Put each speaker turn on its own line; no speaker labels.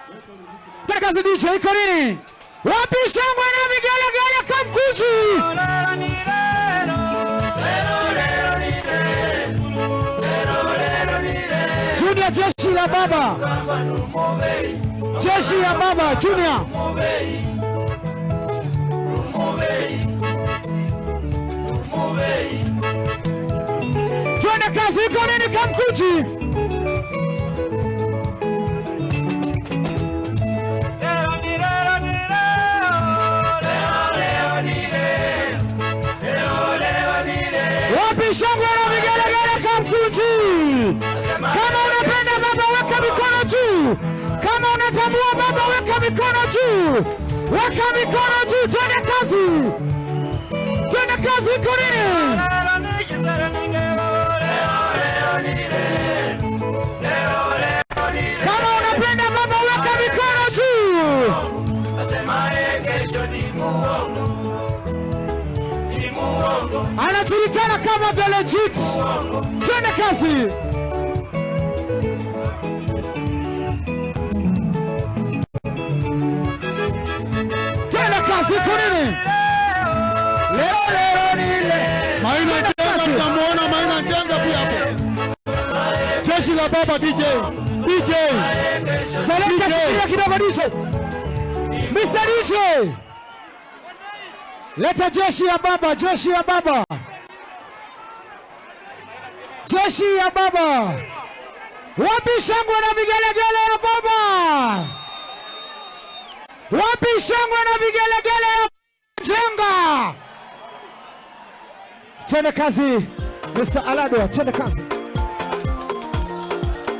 Twende kazi DJ, iko nini? Wapi shangwe na vigelegele Kamkunji? Junior jeshi la baba. Jeshi ya baba Junior. Twende kazi, iko nini Kamkunji? Shangwe na vigelegele Kamkunji. Kama unapenda baba weka mikono juu. Kama unatambua baba weka mikono juu. Weka mikono juu, twende kazi. Twende kazi, iko nini? Kama unapenda baba weka mikono juu. Anajulikana kama The Legit. Twende kazi. Twende kazi, kunini? Leo nile.
Maina Njenga, tunamuona Maina Njenga pia hapo. Jeshi la baba DJ.
Seleka shikilia kidogo DJ. Mr. DJ. Leta jeshi ya baba, jeshi ya baba. Jeshi ya baba. Wapi shangwe na vigelegele ya baba? Wapi shangwe na vigelegele ya Njenga? Twende kazi, Mr. Alado, twende kazi.